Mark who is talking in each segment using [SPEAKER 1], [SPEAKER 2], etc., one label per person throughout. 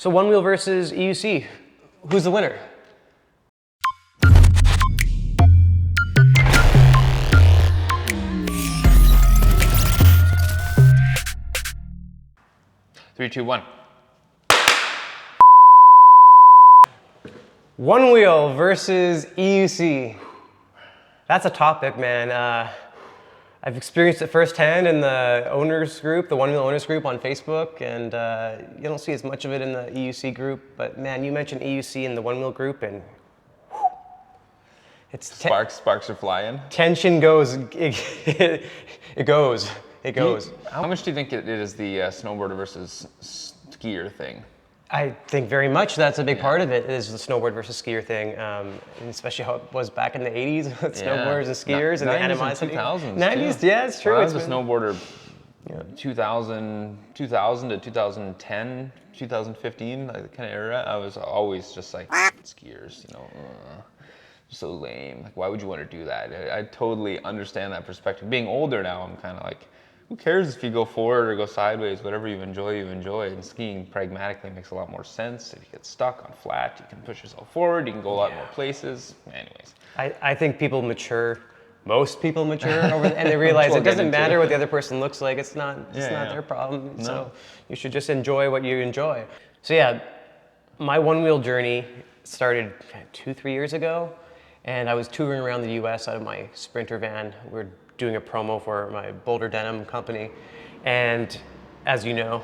[SPEAKER 1] So Onewheel versus EUC. Who's the winner?
[SPEAKER 2] Three, two, one.
[SPEAKER 1] Onewheel versus EUC. That's a topic, man. I've experienced it firsthand in the owners group, the Onewheel owners group on Facebook, and you don't see as much of it in the EUC group. But man, you mentioned EUC in the Onewheel group, and whew, it's
[SPEAKER 2] Sparks are flying.
[SPEAKER 1] Tension goes. It goes.
[SPEAKER 2] How much do you think it is the snowboarder versus skier thing?
[SPEAKER 1] I think very much that's a big part of it, is the snowboard versus skier thing, and especially how it was back in the 80s with snowboarders and skiers and the animosity.
[SPEAKER 2] 90s,
[SPEAKER 1] 90s, yeah, it's true.
[SPEAKER 2] Well, I was a snowboarder 2000 to 2010, 2015, like the kind of era. I was always just like, skiers, so lame. Like, why would you want to do that? I totally understand that perspective. Being older now, I'm kind of like, who cares if you go forward or go sideways? Whatever you enjoy, you enjoy. And skiing pragmatically makes a lot more sense. If you get stuck on flat, you can push yourself forward. You can go a lot more places. Anyways.
[SPEAKER 1] I think people mature. Most people mature and they realize it doesn't matter what the other person looks like. It's not their problem. No. So you should just enjoy what you enjoy. So yeah, my Onewheel journey started 2-3 years ago. And I was touring around the US out of my Sprinter van. We're doing a promo for my Boulder Denim company. And as you know,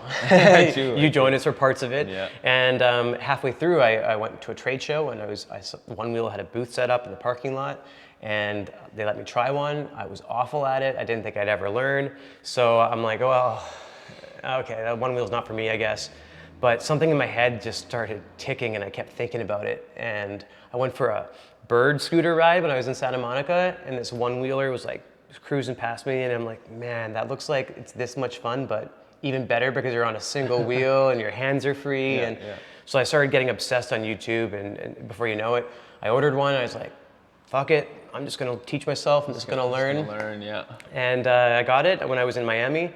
[SPEAKER 1] you joined us for parts of it.
[SPEAKER 2] Yeah.
[SPEAKER 1] And halfway through, I went to a trade show, and Onewheel had a booth set up in the parking lot, and they let me try one. I was awful at it. I didn't think I'd ever learn. So I'm like, well, okay, that Onewheel's not for me, I guess. But something in my head just started ticking, and I kept thinking about it. And I went for a bird scooter ride when I was in Santa Monica, and this one-wheeler was like cruising past me, and I'm like, man, that looks like it's this much fun, but even better because you're on a single wheel and your hands are free. So I started getting obsessed on YouTube, and before you know it, I ordered one. I was like, fuck it, I'm just gonna teach myself. I'm just gonna learn. And I got it when I was in Miami.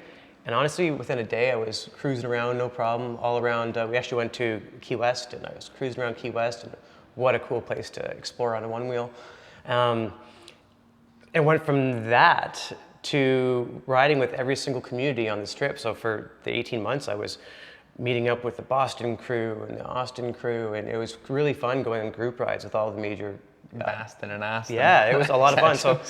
[SPEAKER 1] And honestly, within a day, I was cruising around, no problem, all around. We actually went to Key West, and I was cruising around Key West, and what a cool place to explore on a Onewheel. And went from that to riding with every single community on this trip. So for the 18 months, I was meeting up with the Boston crew and the Austin crew, and it was really fun going on group rides with all the major
[SPEAKER 2] Baston and Aston.
[SPEAKER 1] Yeah, it was a lot of fun. So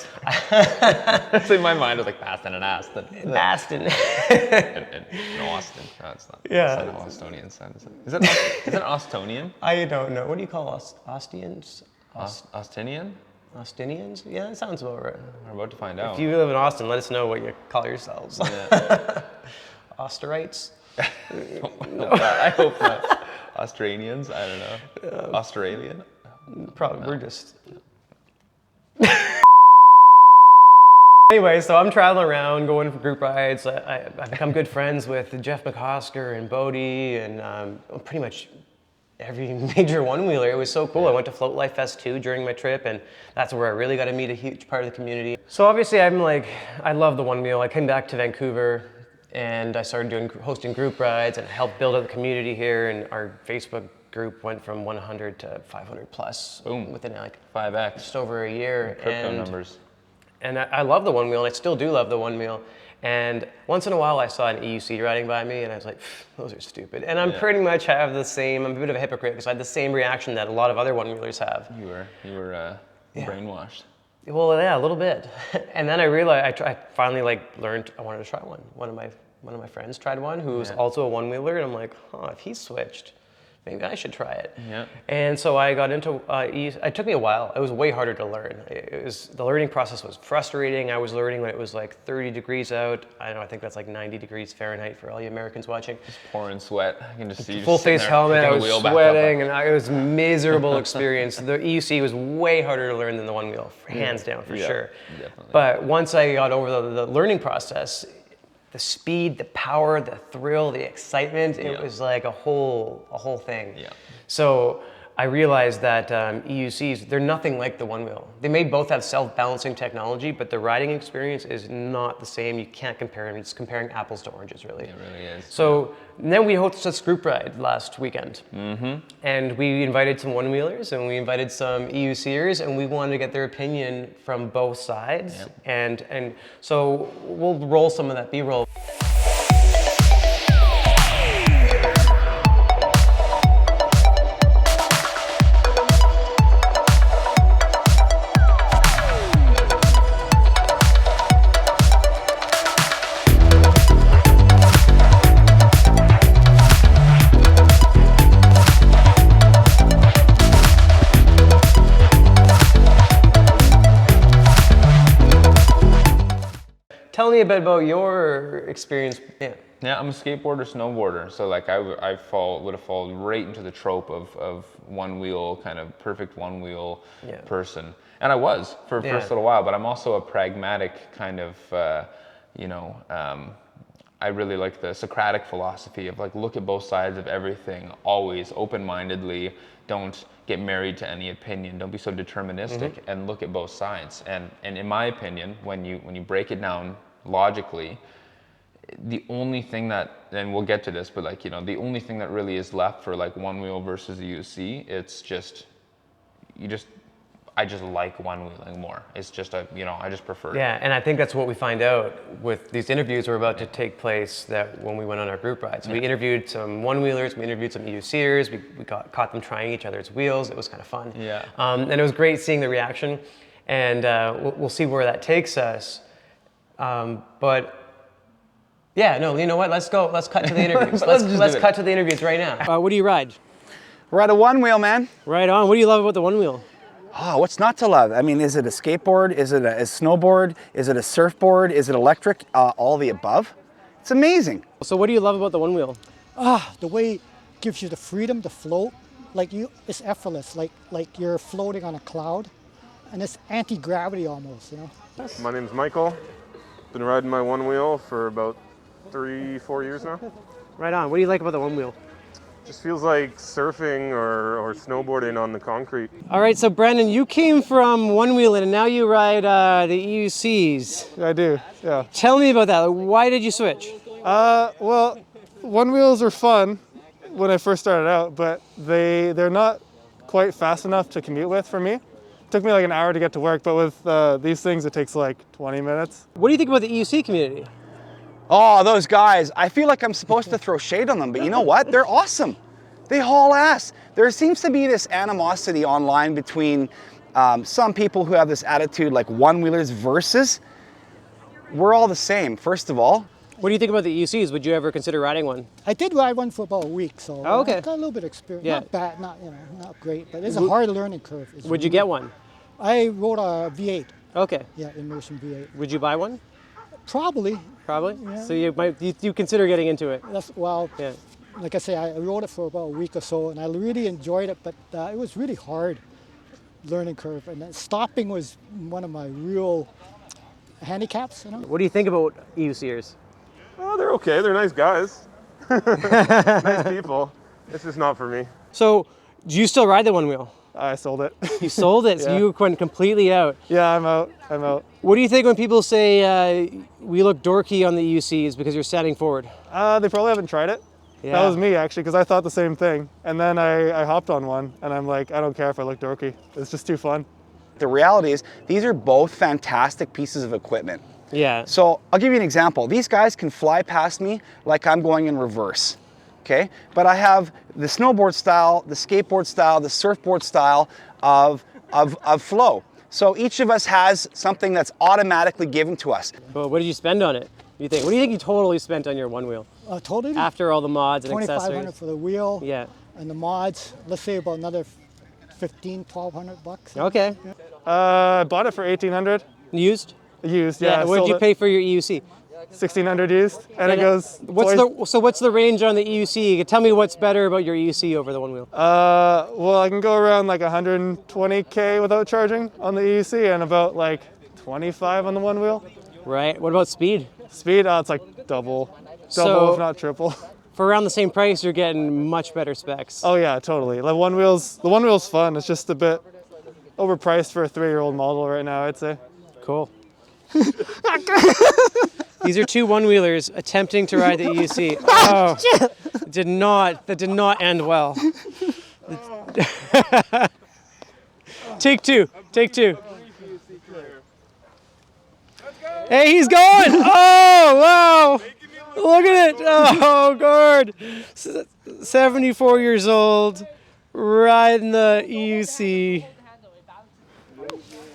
[SPEAKER 2] it's in my mind, it was like Baston and Aston.
[SPEAKER 1] Baston.
[SPEAKER 2] and Austin. No, it's not.
[SPEAKER 1] Yeah.
[SPEAKER 2] It's not an Austonian sound. Is it Austonian?
[SPEAKER 1] I don't know. What do you call Austians?
[SPEAKER 2] Austinian?
[SPEAKER 1] Austinians? Yeah, that sounds about right.
[SPEAKER 2] We're about to find out.
[SPEAKER 1] If you live in Austin, let us know what you call yourselves.
[SPEAKER 2] Yeah.
[SPEAKER 1] Austerites?
[SPEAKER 2] I hope not. Australians? I don't know. Australian?
[SPEAKER 1] Probably, we're just... Anyway, so I'm traveling around, going for group rides. I've become good friends with Jeff McCosker and Bodie and pretty much every major one-wheeler. It was so cool. I went to Float Life Fest 2 during my trip, and that's where I really got to meet a huge part of the community. So obviously I'm like, I love the Onewheel. I came back to Vancouver and I started hosting group rides and helped build up the community here, and our Facebook group went from 100 to 500 plus.
[SPEAKER 2] Boom.
[SPEAKER 1] Within like
[SPEAKER 2] 5x.
[SPEAKER 1] Just over a year.
[SPEAKER 2] Crypto numbers.
[SPEAKER 1] And I love the Onewheel, and I still do love the Onewheel. And once in a while I saw an EUC riding by me, and I was like, those are stupid. And I'm pretty much have the same, I'm a bit of a hypocrite because I had the same reaction that a lot of other Onewheelers have.
[SPEAKER 2] You were brainwashed.
[SPEAKER 1] Well, yeah, a little bit. And then I realized, I finally learned I wanted to try one. One of my friends tried one who was also a Onewheeler, and I'm like, if he switched, maybe I should try it.
[SPEAKER 2] Yeah.
[SPEAKER 1] And so I got into it took me a while. It was way harder to learn. The learning process was frustrating. I was learning when it was like 30 degrees out. I think that's like 90 degrees Fahrenheit for all you Americans watching.
[SPEAKER 2] Just pouring sweat. I can just see you
[SPEAKER 1] full face helmet. I was sweating, and it was a miserable experience. The EUC was way harder to learn than the Onewheel, hands down for sure.
[SPEAKER 2] Definitely.
[SPEAKER 1] But once I got over the learning process, the speed, the power, the thrill, the excitement, it was like a whole thing.
[SPEAKER 2] Yeah.
[SPEAKER 1] So I realized that EUCs, they're nothing like the Onewheel. They may both have self-balancing technology, but the riding experience is not the same. You can't compare them. It's comparing apples to oranges, really.
[SPEAKER 2] It really is.
[SPEAKER 1] So then we hosted this group ride last weekend. And we invited some Onewheelers and we invited some EUCers, and we wanted to get their opinion from both sides. And so we'll roll some of that B-roll. Tell me a bit about your experience.
[SPEAKER 2] Yeah, I'm a skateboarder, snowboarder. So like would have fallen right into the trope of one wheel, kind of perfect one wheel person. And I was for a first little while, but I'm also a pragmatic kind of, I really like the Socratic philosophy of like, look at both sides of everything, always open-mindedly. Don't get married to any opinion. Don't be so deterministic, and look at both sides. And in my opinion, when you break it down logically, the only thing that, and we'll get to this, but like, the only thing that really is left for like one wheel versus a EUC, it's just, I just like one wheeling more. It's just I just prefer it.
[SPEAKER 1] Yeah, and I think that's what we find out with these interviews were about to take place that when we went on our group ride. So we interviewed some one-wheelers, we interviewed some EUCers, we caught them trying each other's wheels. It was kind of fun.
[SPEAKER 2] Yeah.
[SPEAKER 1] And it was great seeing the reaction, and we'll see where that takes us. But yeah, no, you know what? Let's go. Let's cut to the interviews. let's cut to the interviews right now. What do you ride?
[SPEAKER 3] Ride a one wheel, man.
[SPEAKER 1] Right on. What do you love about the one wheel?
[SPEAKER 3] Oh, what's not to love? I mean, is it a skateboard? Is it a snowboard? Is it a surfboard? Is it electric? All the above. It's amazing.
[SPEAKER 1] So what do you love about the one wheel?
[SPEAKER 4] The way it gives you the freedom to float. It's effortless, like you're floating on a cloud. And it's anti-gravity almost,
[SPEAKER 5] My name's Michael. Been riding my one wheel for about 3-4 years now.
[SPEAKER 1] Right on. What do you like about the one wheel?
[SPEAKER 5] Just feels like surfing or snowboarding on the concrete.
[SPEAKER 1] All right, so Brandon, you came from one wheeling and now you ride the EUCs.
[SPEAKER 6] I do, yeah.
[SPEAKER 1] Tell me about that. Why did you switch?
[SPEAKER 6] Well, one wheels are fun when I first started out, but they're not quite fast enough to commute with for me. It took me like an hour to get to work, but with these things, it takes like 20 minutes.
[SPEAKER 1] What do you think about the EUC community?
[SPEAKER 3] Oh, those guys. I feel like I'm supposed to throw shade on them, but you know what? They're awesome. They haul ass. There seems to be this animosity online between some people who have this attitude like one-wheelers versus we're all the same, first of all.
[SPEAKER 1] What do you think about the EUCs? Would you ever consider riding one?
[SPEAKER 4] I did ride one for about a week, so
[SPEAKER 1] Oh, okay.
[SPEAKER 4] I got a little bit of experience.
[SPEAKER 1] Yeah.
[SPEAKER 4] Not bad, not great, but it's a hard learning curve.
[SPEAKER 1] Would you get one?
[SPEAKER 4] I rode a V8.
[SPEAKER 1] Okay.
[SPEAKER 4] Yeah, immersion V8.
[SPEAKER 1] Would you buy one?
[SPEAKER 4] Probably.
[SPEAKER 1] Probably?
[SPEAKER 4] Yeah.
[SPEAKER 1] So you consider getting into it?
[SPEAKER 4] Yeah. Like I say, I rode it for about a week or so, and I really enjoyed it, but it was really hard learning curve, and then stopping was one of my real handicaps.
[SPEAKER 1] What do you think about EUCers?
[SPEAKER 5] Oh, they're okay. They're nice guys. Nice people. It's just not for me.
[SPEAKER 1] So, do you still ride the one wheel?
[SPEAKER 6] I sold it.
[SPEAKER 1] You sold it, so you went completely out.
[SPEAKER 6] Yeah, I'm out.
[SPEAKER 1] What do you think when people say we look dorky on the EUCs because you're standing forward?
[SPEAKER 6] They probably haven't tried it.
[SPEAKER 1] Yeah.
[SPEAKER 6] That was me actually, because I thought the same thing. And then I hopped on one, and I'm like, I don't care if I look dorky. It's just too fun.
[SPEAKER 3] The reality is these are both fantastic pieces of equipment.
[SPEAKER 1] Yeah.
[SPEAKER 3] So I'll give you an example. These guys can fly past me like I'm going in reverse, okay? But I have the snowboard style, the skateboard style, the surfboard style of flow. So each of us has something that's automatically given to us.
[SPEAKER 1] But what did you spend on it? What do you think you totally spent on your one wheel?
[SPEAKER 4] Totally?
[SPEAKER 1] After all the mods and
[SPEAKER 4] $2,500
[SPEAKER 1] accessories?
[SPEAKER 4] for the wheel.
[SPEAKER 1] Yeah.
[SPEAKER 4] And the mods, let's say about another $1,500-$1,200.
[SPEAKER 1] Okay.
[SPEAKER 6] I bought it for $1,800.
[SPEAKER 1] Used?
[SPEAKER 6] Used, yeah.
[SPEAKER 1] What did you pay for your EUC?
[SPEAKER 6] $1,600 used, and it goes.
[SPEAKER 1] What's the range on the EUC? Tell me what's better about your EUC over the one wheel.
[SPEAKER 6] Well, I can go around like 120K without charging on the EUC, and about like 25 on the one wheel.
[SPEAKER 1] Right. What about speed?
[SPEAKER 6] Speed, it's like double
[SPEAKER 1] So-
[SPEAKER 6] if not triple.
[SPEAKER 1] for around the same price, you're getting much better specs.
[SPEAKER 6] Oh yeah, totally. Like the Onewheel's fun. It's just a bit overpriced for a 3-year-old model right now, I'd say.
[SPEAKER 1] Cool. These are two one-wheelers attempting to ride the EUC. Oh, that did not end well. Take two. Hey, he's going! Oh, wow! Look at it! Oh, God! 74 years old, riding the EUC.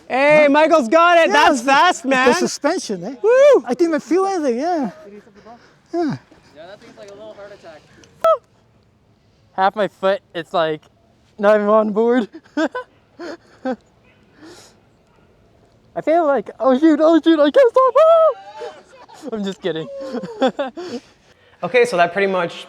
[SPEAKER 1] Hey, Michael's got it! That's fast, man!
[SPEAKER 4] The suspension, eh?
[SPEAKER 1] Woo!
[SPEAKER 4] I didn't even feel anything, yeah.
[SPEAKER 7] Yeah, that thing's like a little heart attack.
[SPEAKER 1] Half my foot, it's like not even on board. I feel like, oh shoot, I can't stop. Ah! I'm just kidding. Okay, so that pretty much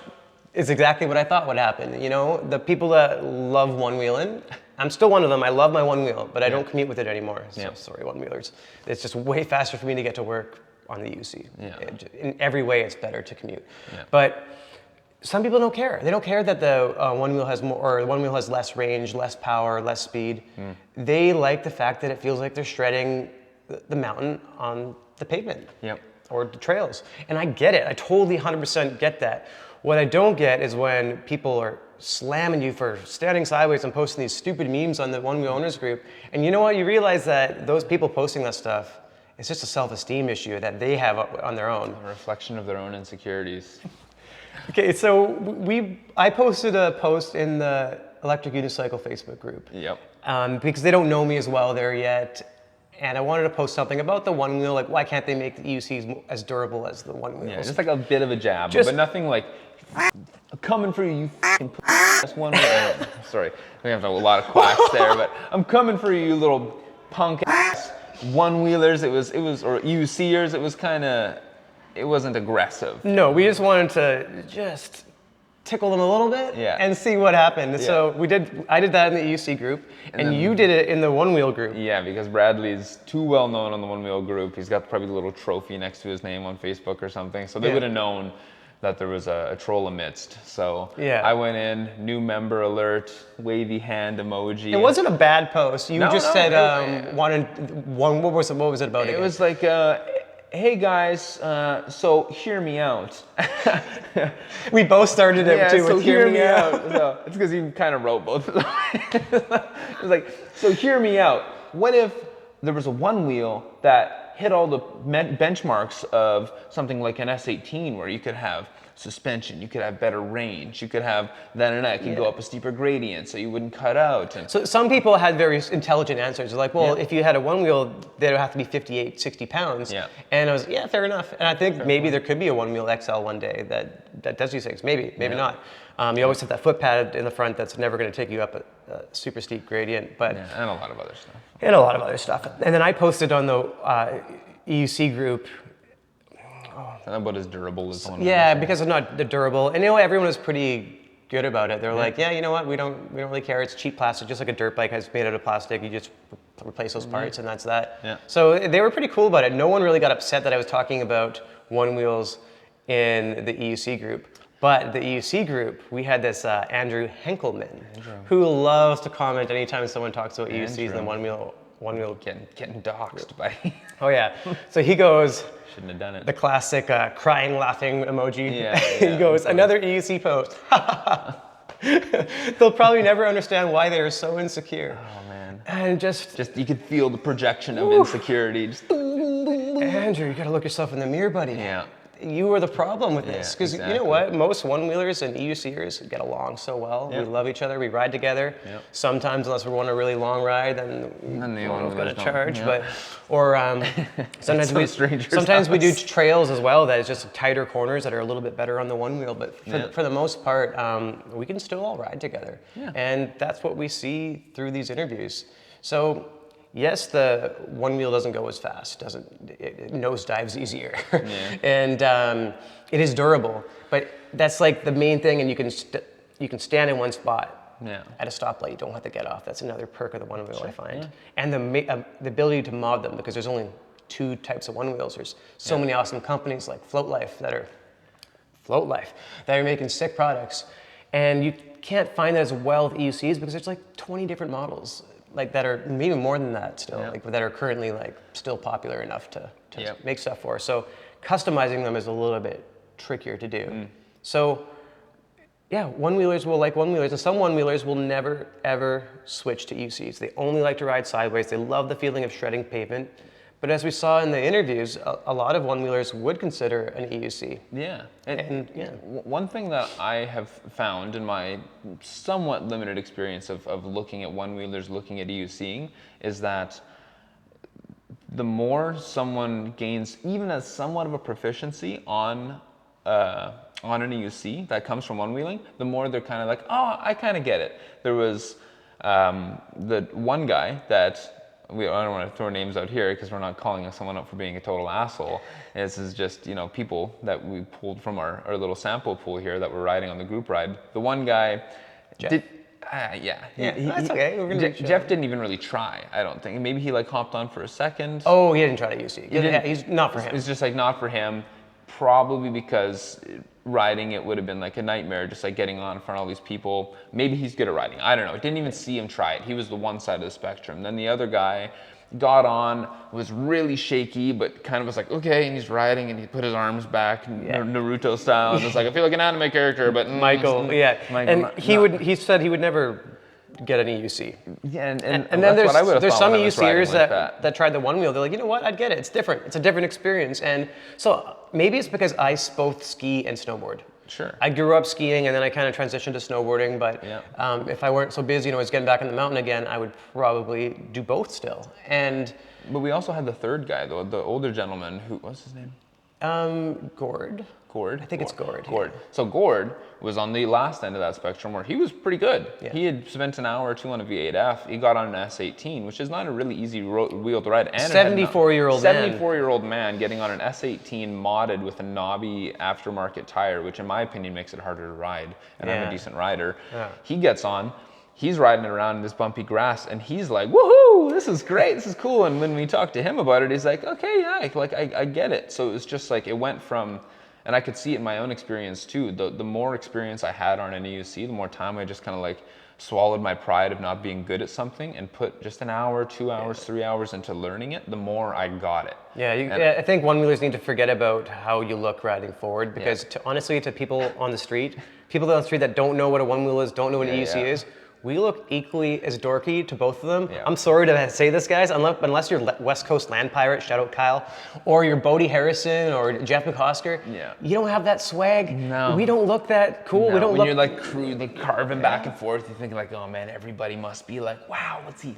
[SPEAKER 1] is exactly what I thought would happen. You know, the people that love one-wheeling, I'm still one of them. I love my one wheel, but I don't commute with it anymore. So sorry, one-wheelers. It's just way faster for me to get to work on the EUC. In every way, it's better to commute. But some people don't care. They don't care that the one wheel has more, or the one wheel has less range, less power, less speed. They like the fact that it feels like they're shredding the mountain on the pavement or the trails. And I get it. I totally 100% get that. What I don't get is when people are slamming you for standing sideways and posting these stupid memes on the One Wheel Owners group. And you know what? You realize that those people posting that stuff, it's just a self-esteem issue that they have on their own.
[SPEAKER 2] A reflection of their own insecurities.
[SPEAKER 1] Okay, so I posted a post in the Electric Unicycle Facebook group. Because they don't know me as well there yet. And I wanted to post something about the one wheel, like why can't they make the EUCs as durable as the one wheels?
[SPEAKER 2] Yeah, just like a bit of a jab, but nothing like, I'm coming for you, you f***ing that's one wheel. Sorry, we have a lot of quacks there, but I'm coming for you, you little punk ass one-wheelers. It was, or EUCers, it wasn't aggressive.
[SPEAKER 1] No, we just wanted to just tickle them a little bit and see what happened. So I did that in the EUC group, and you did it in the one wheel group.
[SPEAKER 2] Yeah, because Bradley's too well known on the one wheel group. He's got probably a little trophy next to his name on Facebook or something. So they would have known that there was a troll amidst. So I went in, new member alert, wavy hand emoji.
[SPEAKER 1] It wasn't a bad post. You just said wanted one. What was it about?
[SPEAKER 2] It was like, hey guys, so hear me out.
[SPEAKER 1] We both started it too.
[SPEAKER 2] So
[SPEAKER 1] with hear me out.
[SPEAKER 2] So it's because he kind of wrote both of them. It was like, so hear me out. What if there was a one wheel that hit all the benchmarks of something like an S18, where you could have suspension, you could have better range, you could have that, and that could go up a steeper gradient so you wouldn't cut out. And
[SPEAKER 1] so some people had very intelligent answers. They're like, well, if you had a one wheel, they'd have to be 58, 60 pounds. And I was, fair enough. And I think maybe there could be a one wheel XL one day that does these things. Maybe not. You always have that foot pad in the front that's never going to take you up a super steep gradient. But
[SPEAKER 2] and a lot of other stuff.
[SPEAKER 1] And then I posted on the EUC group.
[SPEAKER 2] Not about as durable as one.
[SPEAKER 1] Because it's not durable. And everyone was pretty good about it. They're like, you know what? We don't really care. It's cheap plastic, just like a dirt bike is made out of plastic. You just replace those parts, and that's that. So they were pretty cool about it. No one really got upset that I was talking about one wheels in the EUC group. But the EUC group, we had this Andrew Henkelman, who loves to comment anytime someone talks about EUCs and the one wheel
[SPEAKER 2] getting doxxed by.
[SPEAKER 1] Oh yeah. So he goes.
[SPEAKER 2] Shouldn't have done it.
[SPEAKER 1] The classic crying, laughing emoji. He goes, another EUC post. They'll probably never understand why they are so insecure.
[SPEAKER 2] Oh man.
[SPEAKER 1] And just
[SPEAKER 2] you could feel the projection of insecurity. Just
[SPEAKER 1] Andrew, you gotta look yourself in the mirror, buddy. You were the problem with this. Because you know what? Most one-wheelers and EUCers get along so well. We love each other. We ride together. Sometimes, unless we're on a really long ride, then we've got to charge. Or sometimes we do trails as well that is just tighter corners that are a little bit better on the one wheel. But for the most part, we can still all ride together. And that's what we see through these interviews. So yes, the one wheel doesn't go as fast. It nosedives easier. And it is durable. But that's like the main thing, and you can stand in one spot at a stoplight. You don't have to get off. That's another perk of the one wheel, I find. And the ability to mod them, because there's only two types of one wheels. There's so many awesome companies like Float Life that are Float Life, that are making sick products. And you can't find that as well with EUCs because there's like 20 different models like that are maybe more than that still, like that are currently like still popular enough to make stuff for. So customizing them is a little bit trickier to do. So yeah, one-wheelers will like one-wheelers, and some one-wheelers will never ever switch to EUCs. They only like to ride sideways. They love the feeling of shredding pavement. But as we saw in the interviews, a lot of one-wheelers would consider an EUC.
[SPEAKER 2] Yeah, and one thing that I have found in my somewhat limited experience of looking at one-wheelers, looking at EUCing, is that the more someone gains even as somewhat of a proficiency on an EUC that comes from one-wheeling, the more they're kind of like, oh, I kind of get it. There was the one guy that, I don't want to throw names out here because we're not calling someone up for being a total asshole. This is just, people that we pulled from our little sample pool here that were riding on the group ride. The one guy,
[SPEAKER 1] Jeff.
[SPEAKER 2] That's okay. Jeff didn't even really try, I don't think. Maybe he like hopped on for a second.
[SPEAKER 1] Oh, he didn't try to EUC. He's not for him.
[SPEAKER 2] It's just like not for him, probably because riding it would have been like a nightmare, just like getting on in front of all these people. Maybe he's good at riding. I don't know. I didn't even see him try it. He was the one side of the spectrum. Then the other guy got on, was really shaky, but kind of was like, okay, and he's riding and he put his arms back, Naruto style, and was like, I feel like an anime character, but
[SPEAKER 1] Michael, he said he would never get an EUC.
[SPEAKER 2] Yeah, and
[SPEAKER 1] then there's some EUCers that tried the one wheel. They're like, you know what? I'd get it. It's different. It's a different experience. And so maybe it's because I both ski and snowboard.
[SPEAKER 2] Sure.
[SPEAKER 1] I grew up skiing and then I kind of transitioned to snowboarding. But if I weren't so busy and I was getting back in the mountain again, I would probably do both still.
[SPEAKER 2] But we also had the third guy, though, the older gentleman who, what's his name?
[SPEAKER 1] Gord.
[SPEAKER 2] Gord?
[SPEAKER 1] I think it's Gord.
[SPEAKER 2] Gord. Yeah. So Gord was on the last end of that spectrum where he was pretty good.
[SPEAKER 1] Yeah.
[SPEAKER 2] He had spent an hour or two on a V8F. He got on an S18, which is not a really easy wheel to ride. And
[SPEAKER 1] 74-year-old
[SPEAKER 2] man getting on an S18 modded with a knobby aftermarket tire, which in my opinion makes it harder to ride. And I'm a decent rider. Yeah. He gets on. He's riding around in this bumpy grass, and he's like, woohoo, this is great, this is cool. And when we talked to him about it, he's like, okay, yeah, I get it. So it was just like, it went from, and I could see it in my own experience too, the more experience I had on an EUC, the more time I just kind of like swallowed my pride of not being good at something and put just an hour, 2 hours, 3 hours into learning it, the more I got it.
[SPEAKER 1] Yeah, I think one-wheelers need to forget about how you look riding forward, because honestly, to people on the street that don't know what a one-wheel is, don't know what an EUC is, we look equally as dorky to both of them. Yeah. I'm sorry to say this, guys, unless you're West Coast Land Pirate, shout out Kyle, or you're Bodie Harrison or Jeff McCosker, you don't have that swag. No. We don't look that cool.
[SPEAKER 2] No.
[SPEAKER 1] We don't
[SPEAKER 2] when
[SPEAKER 1] look...
[SPEAKER 2] you're like carving back and forth, you think like, oh man, everybody must be like, wow, what's he?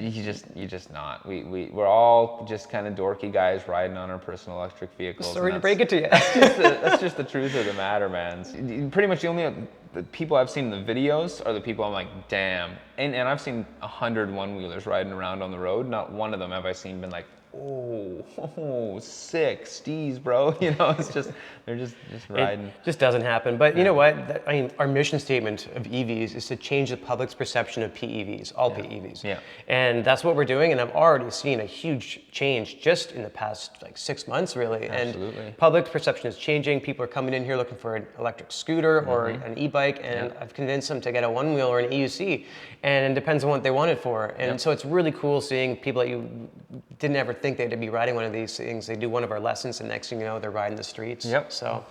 [SPEAKER 2] You just not. We're all just kind of dorky guys riding on our personal electric vehicles.
[SPEAKER 1] Sorry to break it to you.
[SPEAKER 2] That's just the truth of the matter, man. Pretty much the only the people I've seen in the videos are the people I'm like, damn. And I've seen 100 one-wheelers riding around on the road. Not one of them have I seen been like, oh, sick, steez, bro. It's just, they're just riding.
[SPEAKER 1] It just doesn't happen. But you know what? Our mission statement of EVs is to change the public's perception of PEVs, all PEVs. Yeah. And that's what we're doing. And I've already seen a huge change just in the past 6 months, really.
[SPEAKER 2] Absolutely.
[SPEAKER 1] And public perception is changing. People are coming in here looking for an electric scooter or an e-bike, and I've convinced them to get a one-wheel or an EUC. And it depends on what they want it for. And so it's really cool seeing people that you didn't ever think they'd be riding one of these things. They do one of our lessons, and next thing you know, they're riding the streets. So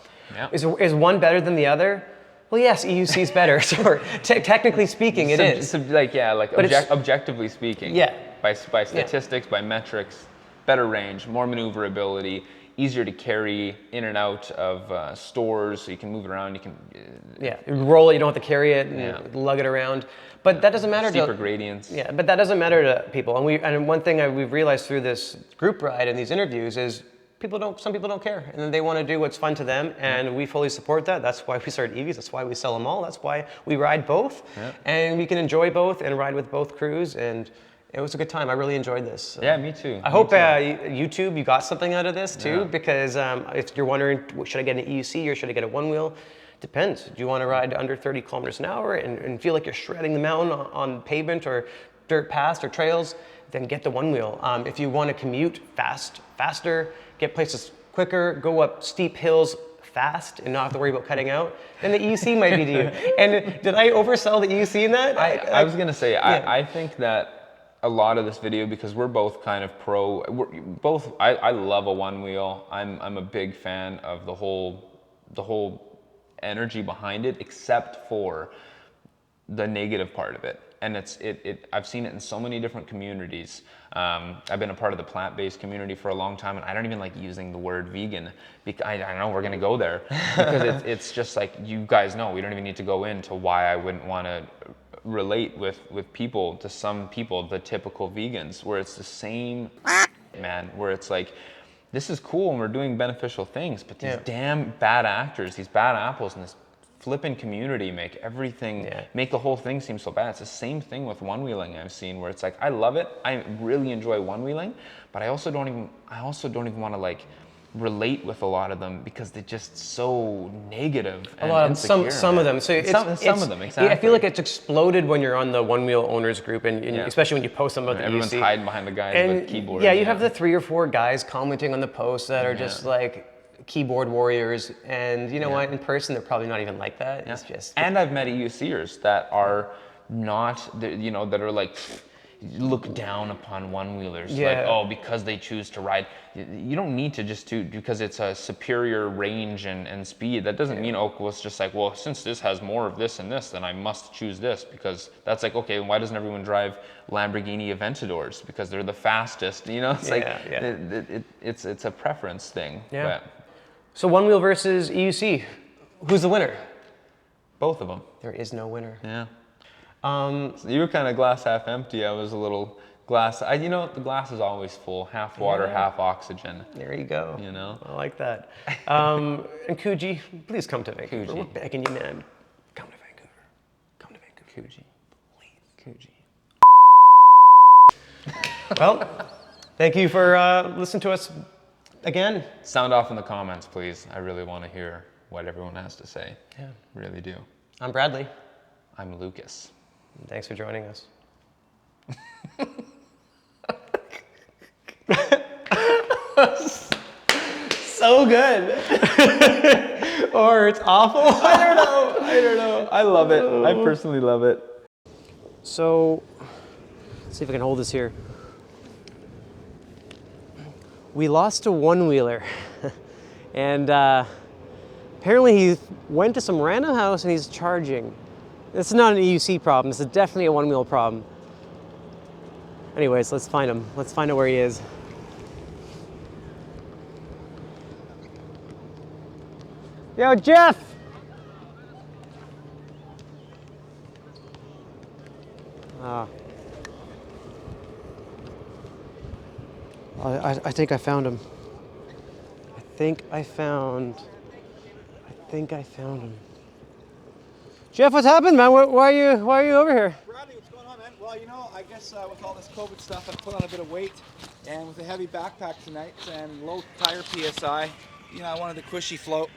[SPEAKER 1] is one better than the other? Well, yes, EUC is better. So technically speaking, it is.
[SPEAKER 2] Objectively speaking.
[SPEAKER 1] Yeah.
[SPEAKER 2] By statistics, by metrics, better range, more maneuverability, easier to carry in and out of stores, so you can move it around. You can
[SPEAKER 1] roll it. You don't have to carry it and lug it around. But that doesn't matter.
[SPEAKER 2] Steeper gradients.
[SPEAKER 1] Yeah, but that doesn't matter to people. And one thing we've realized through this group ride and these interviews is some people don't care, and they want to do what's fun to them, and we fully support that. That's why we started EVs. That's why we sell them all. That's why we ride both, and we can enjoy both and ride with both crews. And it was a good time. I really enjoyed this.
[SPEAKER 2] Yeah, me too.
[SPEAKER 1] I hope YouTube, you got something out of this too, because if you're wondering, should I get an EUC or should I get a one wheel? Depends. Do you want to ride under 30 kilometers an hour and feel like you're shredding the mountain on pavement or dirt paths or trails? Then get the one wheel. If you want to commute faster, get places quicker, go up steep hills fast and not have to worry about cutting out, then the EUC might be to you. And did I oversell the EUC in that?
[SPEAKER 2] I was gonna say, I think that a lot of this video, because we're both kind of I love a one wheel. I'm a big fan of the whole energy behind it, except for the negative part of it. And I've seen it in so many different communities. I've been a part of the plant-based community for a long time, and I don't even like using the word vegan. I know we're gonna go there, because it's just like, you guys know, we don't even need to go into why I wouldn't wanna relate with people, to some people, the typical vegans, where it's the same, man, where it's like, this is cool and we're doing beneficial things, but these damn bad actors, these bad apples in this flipping community make everything, make the whole thing seem so bad. It's the same thing with one-wheeling I've seen, where it's like, I love it, I really enjoy one-wheeling, but I also don't even want to like relate with a lot of them, because they're just so negative and
[SPEAKER 1] a lot of
[SPEAKER 2] insecure,
[SPEAKER 1] some of them. So
[SPEAKER 2] some of them, exactly.
[SPEAKER 1] I feel like it's exploded when you're on the one wheel owners group, and especially when you post them about the
[SPEAKER 2] everyone's
[SPEAKER 1] EUC.
[SPEAKER 2] hiding behind the guy with the keyboard.
[SPEAKER 1] Yeah, you have the 3 or 4 guys commenting on the posts that are just like keyboard warriors, and you know what? In person, they're probably not even like that. It's just.
[SPEAKER 2] And I've met EUCers that are not, that are like, look down upon one-wheelers. Like, oh, because they choose to ride. You don't need to just because it's a superior range and speed. That doesn't mean, well, it's just like, well, since this has more of this and this, then I must choose this, because that's like, okay, why doesn't everyone drive Lamborghini Aventadors? Because they're the fastest, It's like, it's a preference thing.
[SPEAKER 1] Yeah.
[SPEAKER 2] But
[SPEAKER 1] So one wheel versus EUC, who's the winner?
[SPEAKER 2] both of them.
[SPEAKER 1] There is no winner.
[SPEAKER 2] Yeah. So you were kind of glass half empty. I was a little glass. The glass is always full, half water, half oxygen.
[SPEAKER 1] There you go. I like that. And Coogee, please come to Vancouver.
[SPEAKER 2] Coogee.
[SPEAKER 1] We're begging you, man. Come to Vancouver. Come to Vancouver.
[SPEAKER 2] Coogee.
[SPEAKER 1] Coogee. Well, thank you for listening to us again.
[SPEAKER 2] Sound off in the comments, please. I really want to hear what everyone has to say.
[SPEAKER 1] Yeah.
[SPEAKER 2] Really do.
[SPEAKER 1] I'm Bradley.
[SPEAKER 2] I'm Lukas.
[SPEAKER 1] Thanks for joining us. So good. Or it's awful.
[SPEAKER 2] I don't know. I love it. I personally love it.
[SPEAKER 1] So, let's see if I can hold this here. We lost a one-wheeler. And apparently he went to some random house and he's charging. This is not an EUC problem. This is definitely a one-wheel problem. Anyways, let's find him. Let's find out where he is. Yo, Jeff! I think I found him. I think I found him. Jeff, what's happened, man? Why are you over here?
[SPEAKER 3] Bradley, what's going on, man? Well, I guess with all this COVID stuff, I've put on a bit of weight, and with a heavy backpack tonight and low tire PSI, I wanted the cushy float.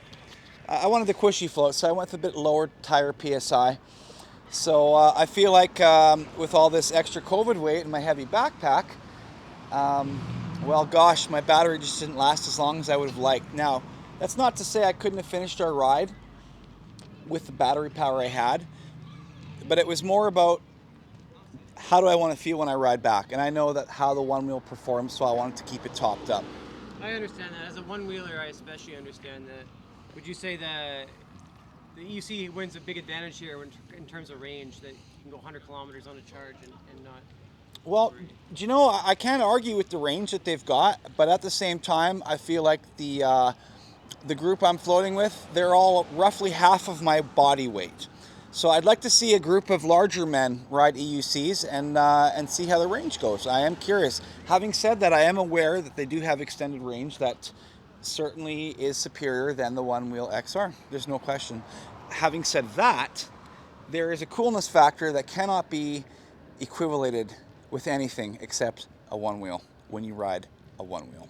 [SPEAKER 3] So I went with a bit lower tire PSI. So I feel like with all this extra COVID weight and my heavy backpack, well, gosh, my battery just didn't last as long as I would have liked. Now, that's not to say I couldn't have finished our ride with the battery power I had, but it was more about how do I want to feel when I ride back, and I know that how the one wheel performs, so I wanted to keep it topped up.
[SPEAKER 1] I understand that. As a one-wheeler, I especially understand that. Would you say that the EUC wins a big advantage here in terms of range, that you can go 100 kilometers on a charge and not?
[SPEAKER 3] Well, I can't argue with the range that they've got, but at the same time, I feel like the group I'm floating with, they're all roughly half of my body weight. So I'd like to see a group of larger men ride EUCs and see how the range goes. I am curious. Having said that, I am aware that they do have extended range that certainly is superior than the one-wheel XR. There's no question. Having said that, there is a coolness factor that cannot be equivalated with anything except a one-wheel when you ride a one-wheel.